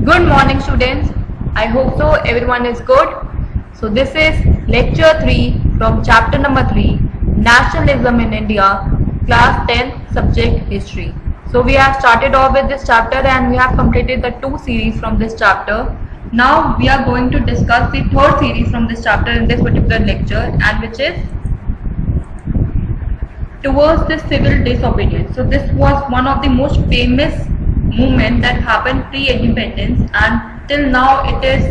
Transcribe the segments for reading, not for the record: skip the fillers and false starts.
Good morning, students. I hope so everyone is good. So this is lecture 3 from chapter number 3, Nationalism in India, class 10, subject history. So we have started off with this chapter and we have completed the 2 series from this chapter. Now we are going to discuss the 3rd series from this chapter in this particular lecture, and which is towards the civil disobedience. So this was one of the most famous movement that happened pre-independence, and till now it is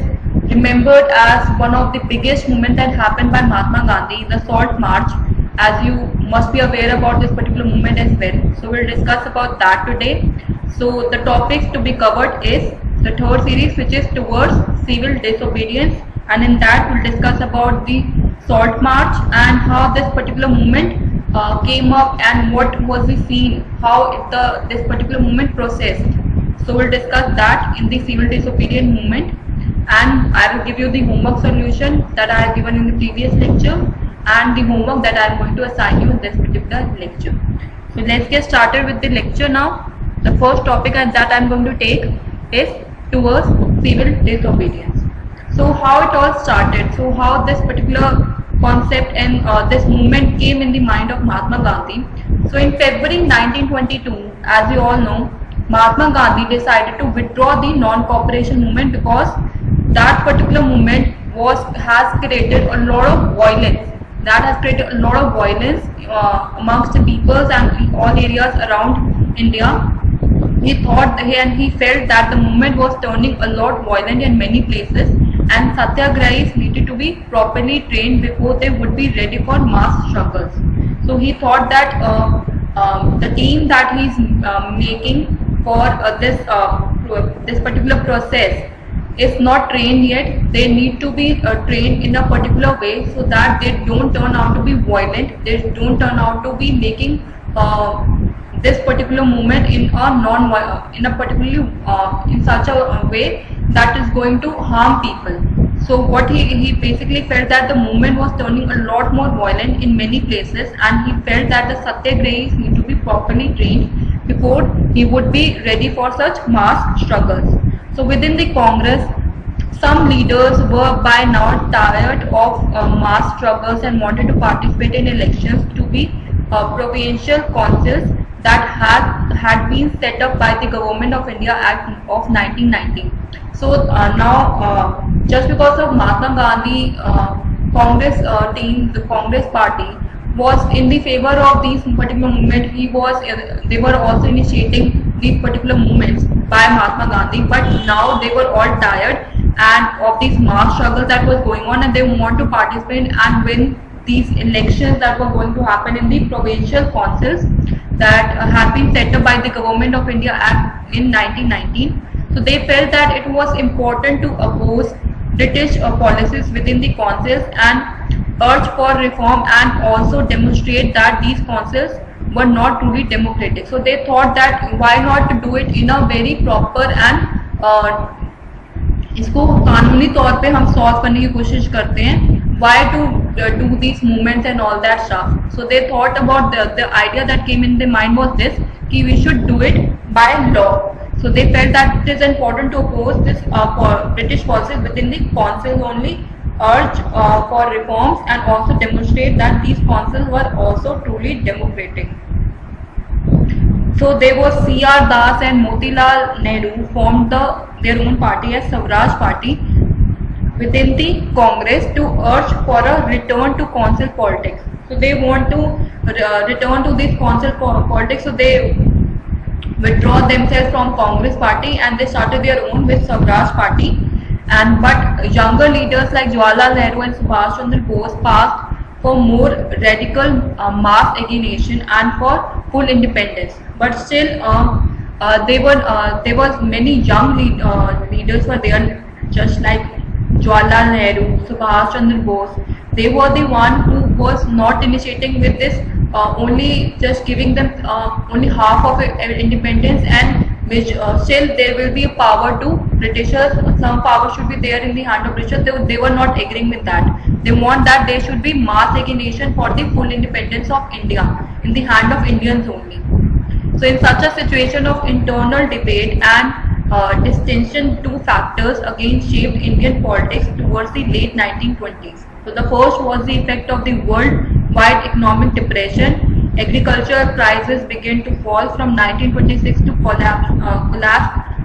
remembered as one of the biggest movement that happened by Mahatma Gandhi, the Salt March, as you must be aware about this particular movement as well. So we'll discuss about that today. So the topics to be covered is the 3rd series, which is towards civil disobedience, and in that we'll discuss about the Salt March and how this particular movement came up and what was the scene, how this particular movement processed. So we'll discuss that in the civil disobedience movement, and I will give you the homework solution that I have given in the previous lecture and the homework that I am going to assign you in this particular lecture. So let's get started with the lecture now. The first topic that I am going to take is towards civil disobedience. So how it all started, so how this particular concept and this movement came in the mind of Mahatma Gandhi. So in February 1922, as you all know, Mahatma Gandhi decided to withdraw the non-cooperation movement because that particular movement has created a lot of violence. Amongst the peoples and all areas around India. He thought and he felt that the movement was turning a lot violent in many places, and satyagrahis needed to be properly trained before they would be ready for mass struggles. So he thought that the team that he is making for this particular process is not trained yet. They need to be trained in a particular way so that they don't turn out to be violent. They don't turn out to be making this particular movement in such a way that is going to harm people. So what he basically felt that the movement was turning a lot more violent in many places, and he felt that the satyagrahis need to be properly trained before he would be ready for such mass struggles. So within the Congress, some leaders were by now tired of mass struggles and wanted to participate in elections to be provincial councils that had been set up by the Government of India Act of 1990. So now, just because of Mahatma Gandhi, Congress team, the Congress party was in the favor of these particular movement. They were also initiating these particular movements by Mahatma Gandhi, but now they were all tired and of these mass struggles that was going on, and they want to participate and win these elections that were going to happen in the provincial councils that had been set up by the Government of India Act in 1919. So they felt that it was important to oppose British policies within the councils and urge for reform, and also demonstrate that these councils were not truly democratic. So they thought that why not to do it in a very proper and इसको कानूनी तौर पे हम solve करने की कोशिश करते हैं. Why to do these movements and all that stuff? So they thought about the idea that came in their mind was this: कि we should do it by law. So they felt that it is important to oppose this British policies within the councils only, urge for reforms, and also demonstrate that these councils were also truly democratic. So there was C.R. Das and Motilal Nehru formed their own party as Swaraj Party within the Congress to urge for a return to council politics. So they want to return to this council politics. So they withdraw themselves from Congress party and they started their own with Swaraj Party. But younger leaders like Jawaharlal Nehru and Subhash Chandra Bose passed for more radical mass alienation and for full independence. But still, there was many young leaders were there, just like Jawaharlal Nehru, Subhash Chandra Bose. They were the one who was not initiating with this, only just giving them only half of independence, and which still there will be a power to Britishers. Some power should be there in the hand of Britishers. They were not agreeing with that. They want that there should be mass alienation for the full independence of India in the hand of Indians only. So in such a situation of internal debate and distinction two factors again shaped Indian politics towards the late 1920s. So the first was the effect of the worldwide economic depression. Agricultural prices began to fall from 1926 to collapse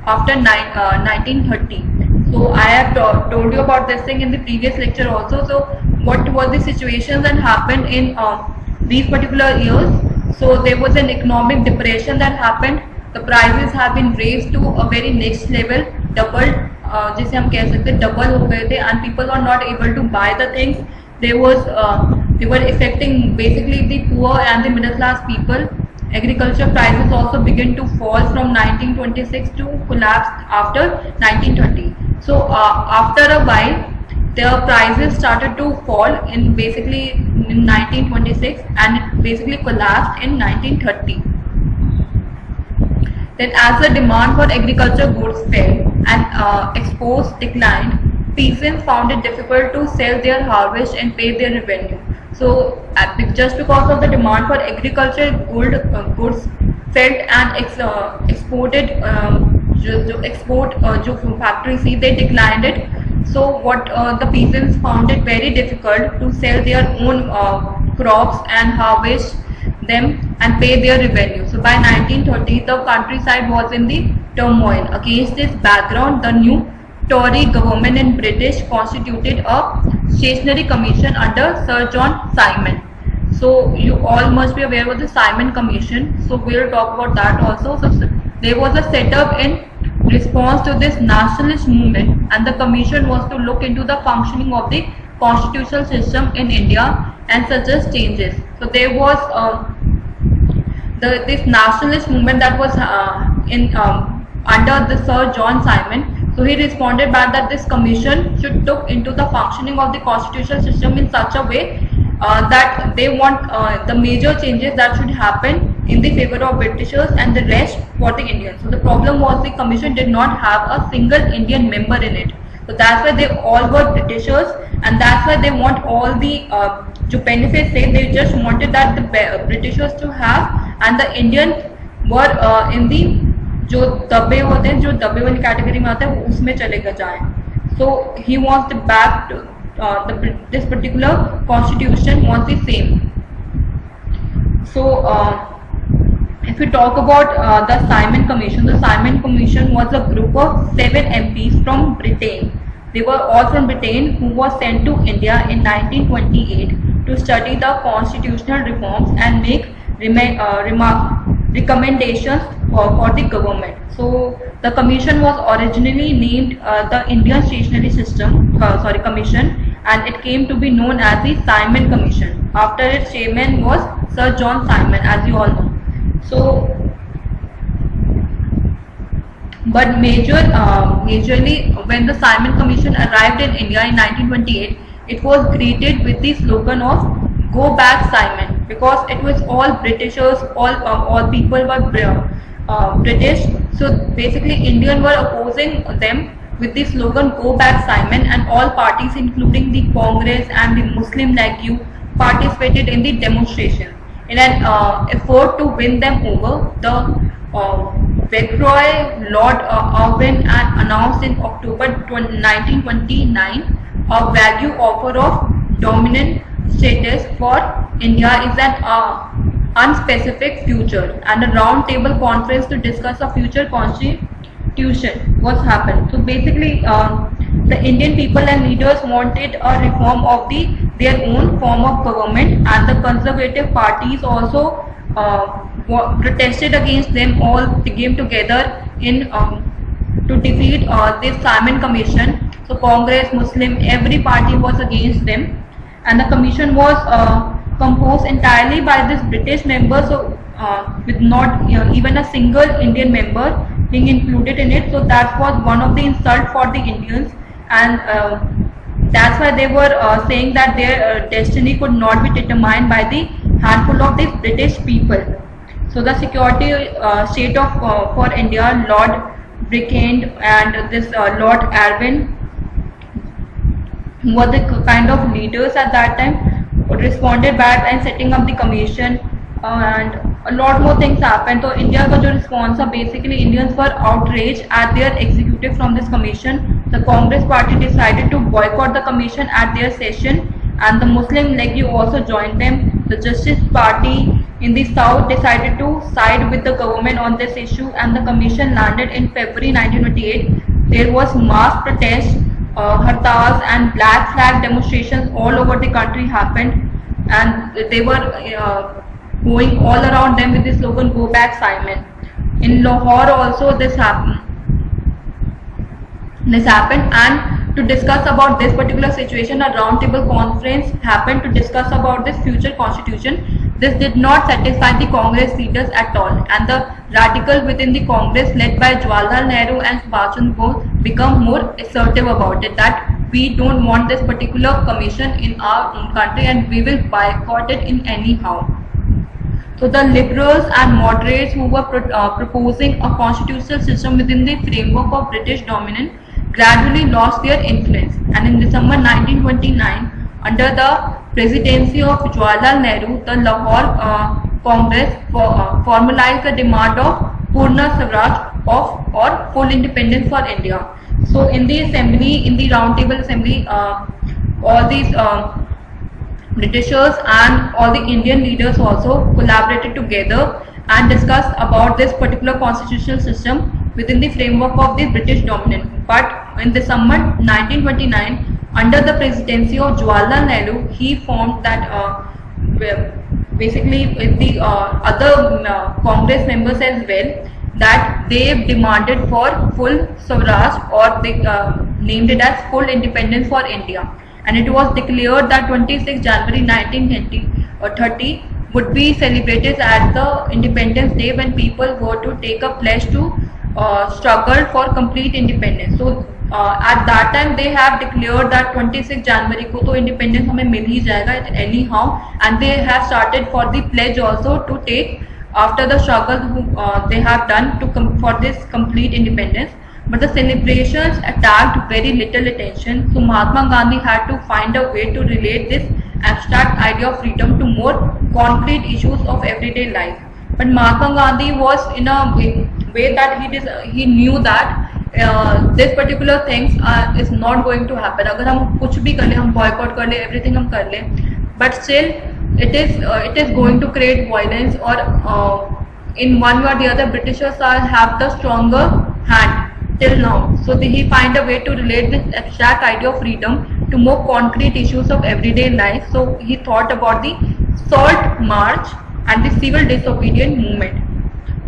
after 1930. So I have told you about this thing in the previous lecture also. So what was the situations that happened in these particular years? So there was an economic depression that happened. The prices have been raised to a very next level, doubled, जिसे हम कह सकते हैं double हो गए थे, and people were not able to buy the things. They were affecting basically the poor and the middle class people. Agriculture prices also began to fall from 1926 to collapse after 1930. So after a while, the prices started to fall in basically in 1926, and it basically collapsed in 1930. Then as the demand for agriculture goods fell and exports declined, peasants found it difficult to sell their harvest and pay their revenue. So just because of the demand for agriculture goods fell and exported, जो factories थी, they declined it. So what the peasants found it very difficult to sell their own crops and harvest them and pay their revenue. So by 1930, the countryside was in the turmoil. Against this background, the new Tory government in British constituted a stationery commission under Sir John Simon. So you all must be aware of the Simon Commission. So we'll talk about that also. So there was a setup in response to this nationalist movement, and the commission was to look into the functioning of the constitutional system in India and suggest changes. So there was this nationalist movement that was under the Sir John Simon. So he responded back that this commission should look into the functioning of the constitutional system in such a way that they want the major changes that should happen in the favor of Britishers and the rest for the Indians. So the problem was the commission did not have a single Indian member in it. So that's why they all were Britishers, and that's why they want all the benefits. They just wanted that the Britishers to have, and the Indians were in the जो दबे होते हैं, जो दबे वाली category में आते हैं, वो उसमें चले जाएं. So he wants the back this particular constitution wants the same. So if we talk about the Simon Commission, the Simon Commission was a group of 7 MPs from Britain. They were all from Britain who was sent to India in 1928 to study the constitutional reforms and make recommendations for the government. So the commission was originally named the Indian Stationery Commission, and it came to be known as the Simon Commission. After its chairman was Sir John Simon, as you all know. So, but majorly when the Simon Commission arrived in India in 1928, it was greeted with the slogan of "Go back, Simon," because it was all Britishers, all people were British. So basically, Indians were opposing them with the slogan "Go back, Simon," and all parties, including the Congress and the Muslim League, participated in the demonstration. In an effort to win them over, the Viceroy Lord Irwin announced in October 1929 a vague offer of dominant status for India is an unspecific future, and a round table conference to discuss a future constitution was happened. So basically, the Indian people and leaders wanted a reform of their own form of government, and the conservative parties also protested against them. All came together in to defeat this Simon Commission. So Congress, Muslim, every party was against them, and the commission was composed entirely by this British members, so with not even a single Indian member being included in it. So that was one of the insult for the Indians, and that's why they were saying that their destiny could not be determined by the handful of these British people. So the security state of for India, Lord Brickend and this Lord Irwin were the kind of leaders at that time, responded back and setting up the commission, and a lot more things happened. So India का जो response था, basically Indians were outraged at their executive from this commission. The Congress party decided to boycott the commission at their session, and the Muslim League also joined them. The Justice Party in the south decided to side with the government on this issue, and the commission landed in February 1928. There was mass protest, hartals and black flag demonstrations all over the country happened, and they were going all around them with the slogan "Go back, Simon." In Lahore also this happened, and to discuss about this particular situation, a roundtable conference happened to discuss about this future constitution. This did not satisfy the Congress leaders at all, and the radicals within the Congress led by Jawaharlal Nehru and Subhash Chandra Bose become more assertive about it, that we don't want this particular commission in our own country and we will boycott it in anyhow. So the liberals and moderates who were proposing a constitutional system within the framework of British dominance gradually lost their influence, and in December 1929, under the presidency of Jawaharlal Nehru, the Lahore Congress formalized the demand of Purna Swaraj or full independence for India. So in the assembly, in the roundtable assembly, all these Britishers and all the Indian leaders also collaborated together and discussed about this particular constitutional system within the framework of the British dominance. But in December 1929, under the presidency of Jawaharlal Nehru, he formed that basically with the other Congress members as well, that they demanded for full Swaraj, or they named it as full independence for India. And it was declared that 26 January 1930 would be celebrated as the Independence Day, when people were to take a pledge to struggle for complete independence. So at that time they have declared that 26 January को तो independence हमें मिल ही जाएगा anyhow, and they have started for the pledge also to take after the struggle they have done for this complete independence. But the celebrations attracted very little attention, so Mahatma Gandhi had to find a way to relate this abstract idea of freedom to more concrete issues of everyday life. But Mahatma Gandhi was in a way that he knew that this particular things is not going to happen. अगर हम कुछ भी कर ले, हम boycott कर ले, everything हम कर ले, but still it is going to create violence, or in one way or the other Britishers have the stronger hand till now. So he find a way to relate this abstract idea of freedom to more concrete issues of everyday life. So he thought about the Salt March and the civil disobedience movement.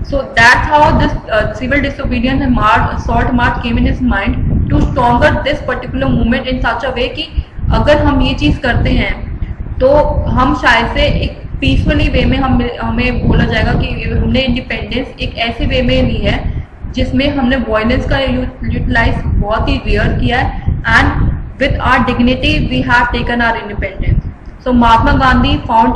So that's how this civil disobedience and Salt March came in his mind to stronger this particular movement in such a way कि अगर हम ये चीज़ करते हैं तो हम शायद से एक पीसफुली वे में हमें बोला जाएगा कि हमने इंडिपेंडेंस एक ऐसे वे में ली है जिसमें हमने वॉयलेंस का यूटिलाइज बहुत ही रेयर किया है, and with our dignity we have taken our independence. So Mahatma Gandhi found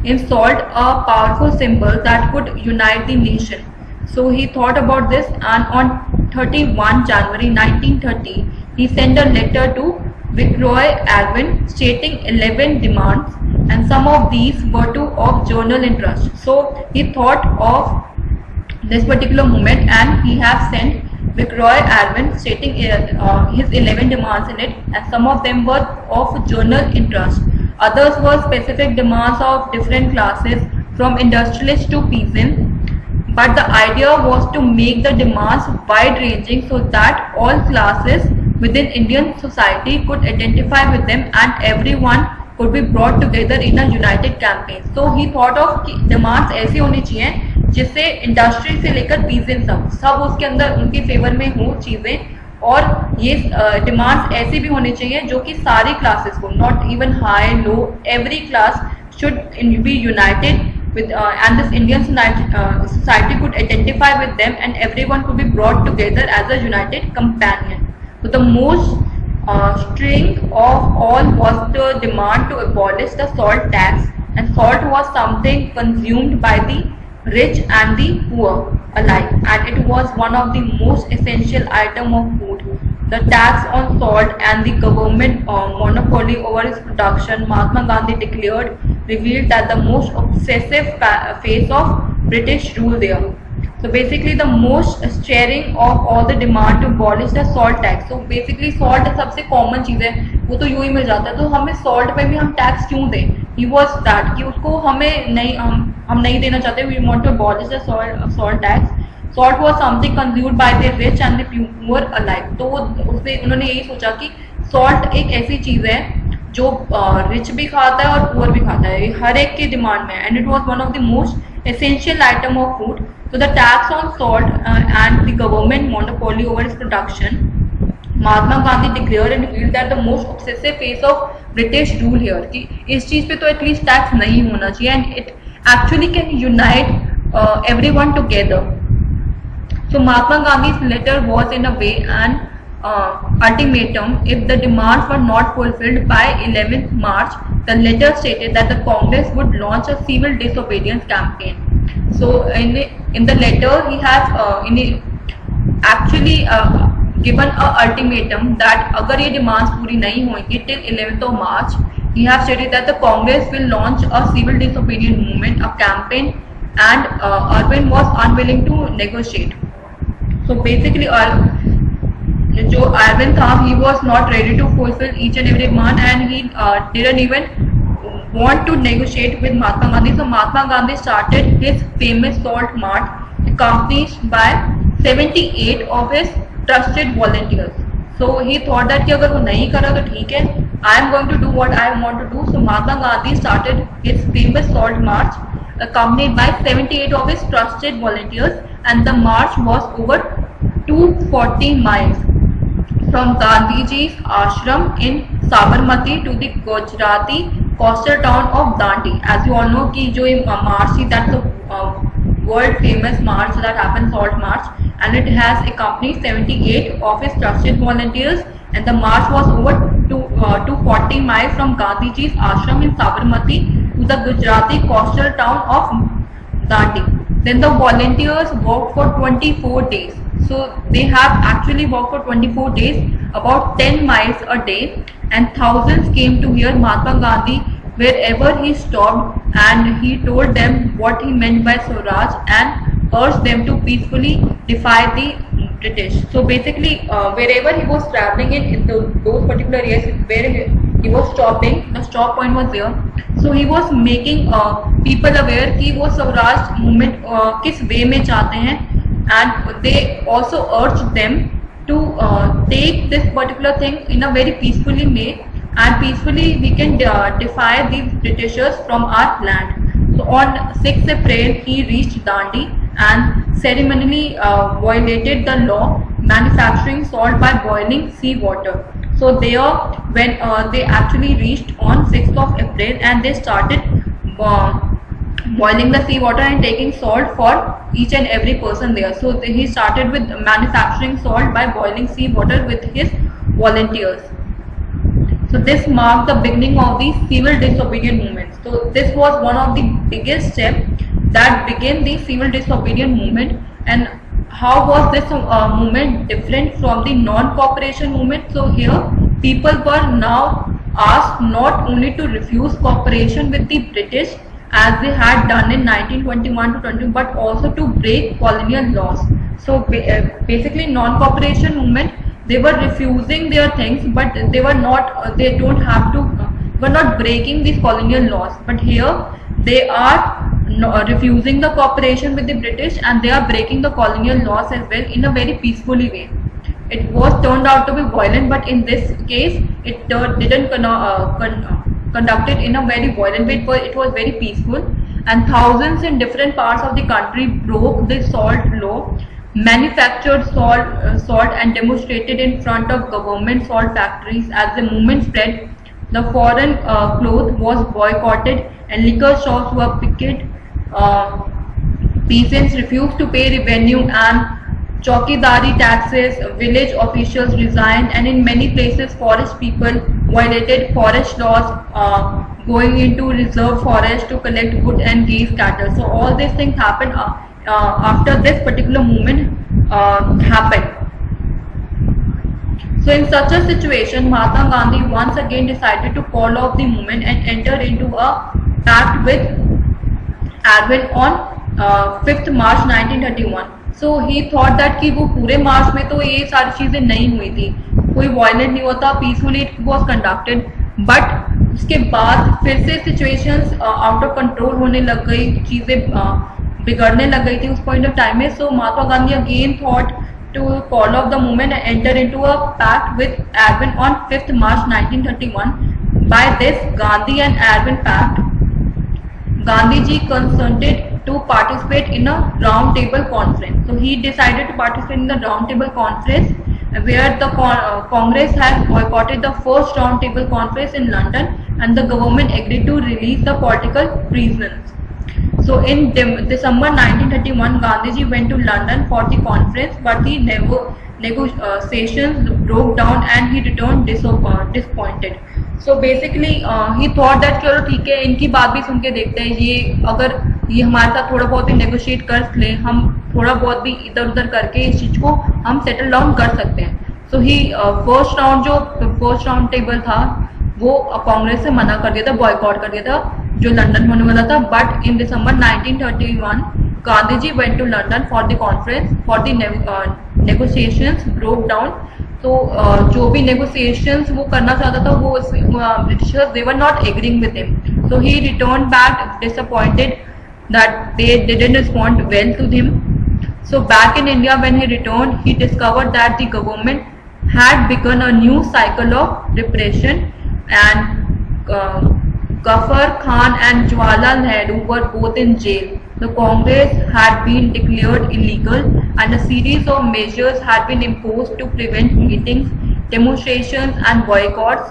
in salt a powerful symbol that could unite the nation. So he thought about this, and on 31 January 1930 he sent a letter to Viceroy Erwin stating 11 demands, and some of these were of general interest. So he thought of this particular movement, and he have sent Viceroy Erwin stating his 11 demands in it, and some of them were of general interest. Others were specific demands of different classes, from industrialists to peasants. But the idea was to make the demands wide-ranging so that all classes within Indian society could identify with them, and everyone could be brought together in a united campaign. So he thought of demands ऐसी होनी चाहिए जिससे industry से लेकर peasant सब उसके अंदर उनके फेवर में हो चीजें, और ये डिमांड्स ऐसी भी होनी चाहिए जो कि सारी क्लासेस को, not even high low, every class should be united with and this Indian society could identify with them, and everyone could be brought together as a united companion. So the most string of all was the demand to abolish the salt tax, and salt was something consumed by the rich and the poor alike, and it was one of the most essential item of food. The tax on salt and the government monopoly over its production, Mahatma Gandhi declared, revealed that the most obsessive phase of British rule there. So basically the most sharing of all the demand to abolish the salt tax. So basically salt सबसे common चीज़ है, वो तो यूं ही मिल जाता है, तो हमें salt पे भी हम टैक्स क्यों दें? He was that कि उसको हमें नहीं हम नहीं देना चाहते. We want to abolish the salt tax. Salt was something consumed by the rich and the poor alike. तो उससे उन्होंने यही सोचा कि salt एक ऐसी चीज़ है जो रिच भी खाता है और पुअर भी खाता है, हर एक की डिमांड में. And it was one of the most essential item of food. So the tax on salt and the government monopoly over its production, Mahatma Gandhi declared and revealed that the most obsessive phase of British rule here कि इस चीज पे तो at least tax नहीं होना चाहिए, and it actually can unite everyone together. So Mahatma Gandhi's letter was in a way an ultimatum. If the demands were not fulfilled by 11th March, the letter stated that the Congress would launch a civil disobedience campaign. So in the letter he has actually given a ultimatum that अगर ये demands पूरी नहीं होंगी till 11th of March, he has stated that the Congress will launch a civil disobedience movement, a campaign, and Irwin was unwilling to negotiate. So basically जो Irwin था, he was not ready to fulfill each and every demand, and he didn't even want to negotiate with Mahatma Gandhi. So Mahatma Gandhi started his famous salt march, accompanied by 78 of his trusted volunteers. So he thought that कि अगर वो नहीं करा तो ठीक है, I am going to do what I want to do. So Mahatma Gandhi started his famous salt march, accompanied by 78 of his trusted volunteers, and the march was over 240 miles from Gandhiji's ashram in Sabarmati to the Gujarati coastal town of Dandi. As you all know कि जो ये march थी, that's a world famous march that happened, salt march, and it has accompanied 78 of his trusted volunteers, and the march was over 240 miles from Gandhiji's ashram in Sabarmati to the Gujarati coastal town of Dandi. Then the volunteers worked for 24 days. So they have actually worked for 24 days, about 10 miles a day, and thousands came to hear Mahatma Gandhi wherever he stopped, and he told them what he meant by Swaraj and urged them to peacefully defy the British. So basically wherever he was traveling in those particular years where he was stopping, the stop point was there. So he was making people aware कि वो Swaraj movement किस वे में चाहते हैं, and they also urged them to take this particular thing in a very peacefully way, and peacefully we can defy the Britishers from our land. So on 6th April he reached Dandi and ceremonially violated the law manufacturing salt by boiling sea water. So there when they actually reached on 6th of April, and they started boiling the sea water and taking salt for each and every person there. So he started with manufacturing salt by boiling sea water with his volunteers. So this marked the beginning of the civil disobedience movement. So this was one of the biggest steps that began the civil disobedience movement. And how was this movement different from the non-cooperation movement? So here people were now asked not only to refuse cooperation with the British as they had done in 1921 to 22, but also to break colonial laws. So basically non-cooperation movement, they were refusing their things, but they were not, they don't have to, were not breaking these colonial laws. But here they are refusing the cooperation with the British, and they are breaking the colonial laws as well in a very peacefully way. It was turned out to be violent, but in this case it didn't conducted in a very violent way, but it was very peaceful, and thousands in different parts of the country broke the salt law, manufactured salt and demonstrated in front of government salt factories. As the movement spread, the foreign cloth was boycotted and liquor shops were picketed. Peasants refused to pay revenue and Chowkidari taxes, village officials resigned, and in many places forest people violated forest laws, going into reserve forest to collect wood and graze cattle. So all these things happened after this particular movement happened. So in such a situation, Mahatma Gandhi once again decided to call off the movement and enter into a pact with Arvin on 5th March 1931. So he thought that कि वो पूरे मार्च में तो ये सारी चीजें नहीं हुई थी, कोई वायलेंट नहीं होता, peacefully it was conducted, but उसके बाद फिर से सिचुएशंस आउट ऑफ कंट्रोल होने लग गई, चीजें बिगड़ने लग गई थी उस पॉइंट ऑफ टाइम में. So Mahatma Gandhi again thought to call off the movement and enter into a pact with Arvin on 5th March 1931. By this Gandhi and Arvin pact, Gandhi ji consented to participate in a round table conference. So he decided to participate in the round table conference, where the Congress had boycotted the first round table conference in London, and the government agreed to release the political prisoners. So in December 1931, Gandhiji went to London for the conference, but the negotiations broke down and he returned disappointed. So basically he thought that चलो ठीक है, इनकी बात भी सुन के देखते हैं, ये अगर ये हमारे साथ थोड़ा बहुत ही नेगोशिएट कर ले, हम थोड़ा बहुत भी इधर उधर करके इस चीज को हम सेटल डाउन कर सकते हैं. सो ही फर्स्ट राउंड टेबल था वो कांग्रेस से मना कर दिया था, बॉयकॉट कर दिया था जो लंदन होने वाला था. But in December 1931 Gandhi ji went to London for the conference for the negotiations broke down. तो जो भी नेगोशिएशंस वो करना चाहता था वो Britishers they were not agreeing with him. So he return back disappointed that they didn't respond well to him. So back in India, when he returned, he discovered that the government had begun a new cycle of repression, and Ghaffar Khan and Jawaharlal Nehru were both in jail. The Congress had been declared illegal, and a series of measures had been imposed to prevent meetings, demonstrations, and boycotts.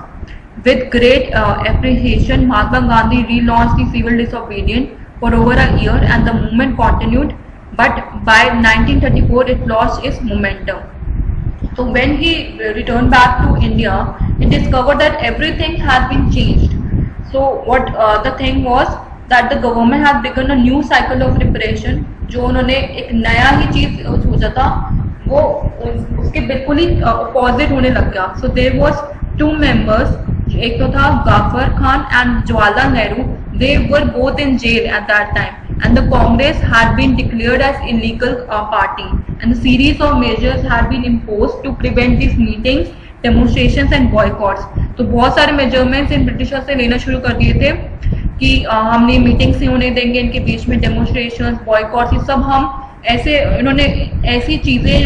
With great appreciation, Mahatma Gandhi relaunched the civil disobedience for over a year, and the movement continued. But by 1934 it lost its momentum. So when he returned back to India, he discovered that everything had been changed. So what the thing was that the government had begun a new cycle of repression. जो उन्होंने एक नया ही चीज सोचा था वो उसके बिल्कुल ही अपोजिट होने लग गया. So there was two members, एक तो था गाफर Khan and Jawaharlal Nehru. They were both in jail at that time, and the Congress had been declared as illegal party, and a series of measures had been imposed to prevent these meetings, demonstrations and boycotts. तो बहुत सारे measurements इन Britishers से लेना शुरू कर दिए थे कि हमने मीटिंग्स नहीं होने देंगे, इनके बीच में डेमोन्स्ट्रेशंस, बॉयकॉट्स, ये सब हम ऐसे इन्होंने ऐसी चीजें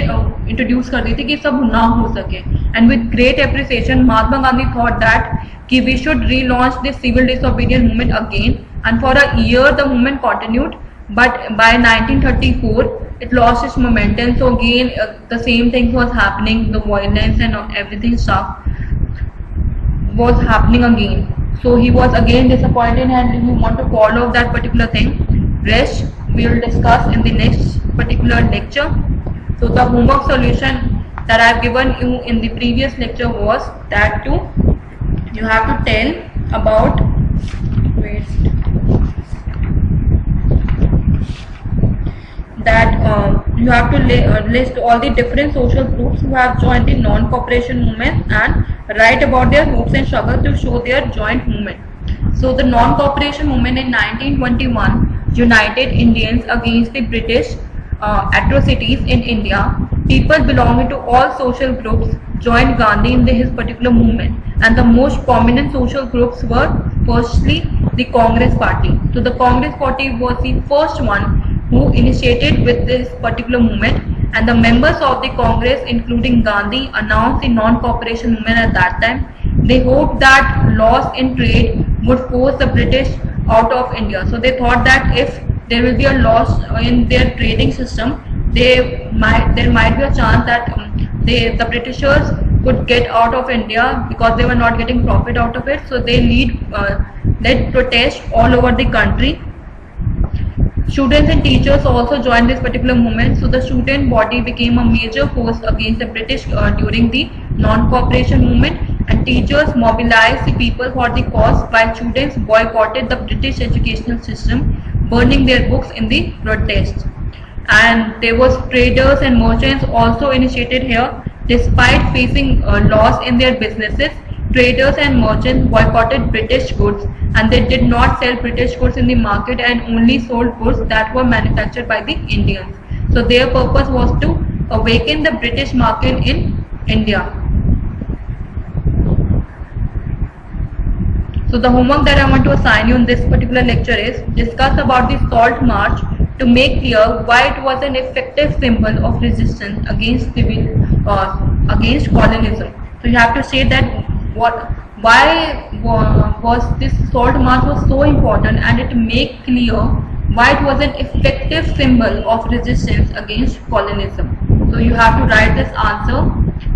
इंट्रोड्यूस कर दी थी कि सब ना हो सके. And with great appreciation Mahatma Gandhi thought that कि we should relaunch this civil disobedience movement again, and for a year the movement continued, but by 1934 it lost its momentum. So again the same thing was happening, the violence and everything stuff was happening again. So he was again disappointed and he wanted to follow that particular thing. Rest we will discuss in the next particular lecture. So the homework solution that I have given you in the previous lecture was that you have to tell about you have to list all the different social groups who have joined the non-cooperation movement and write about their hopes and struggles to show their joint movement. So the non-cooperation movement in 1921 united Indians against the British atrocities in India. People belonging to all social groups joined Gandhi in his particular movement, and the most prominent social groups were firstly the Congress Party. So the Congress Party was the first one who initiated with this particular movement, and the members of the Congress including Gandhi announced the non-cooperation movement at that time. They hoped that laws in trade would force the British out of India. So they thought that if there will be a loss in their trading system, there might be a chance that the Britishers could get out of India because they were not getting profit out of it. So they led protests all over the country. Students and teachers also joined this particular movement. So the student body became a major force against the British during the non-cooperation movement, and teachers mobilized the people for the cause, while students boycotted the British educational system, burning their books in the protest. And there was traders and merchants also initiated here. Despite facing loss in their businesses, traders and merchants boycotted British goods, and they did not sell British goods in the market and only sold goods that were manufactured by the Indians. So their purpose was to awaken the British market in India. So the homework that I want to assign you in this particular lecture is discuss about the Salt March to make clear why it was an effective symbol of resistance against against colonialism. So you have to say that why was this Salt March was so important, and it make clear why it was an effective symbol of resistance against colonialism. So you have to write this answer,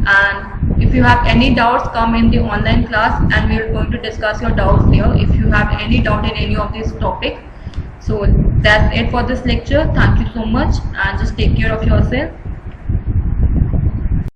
and if you have any doubts, come in the online class and we are going to discuss your doubts there if you have any doubt in any of these topics. So that's it for this lecture. Thank you so much, and just take care of yourself.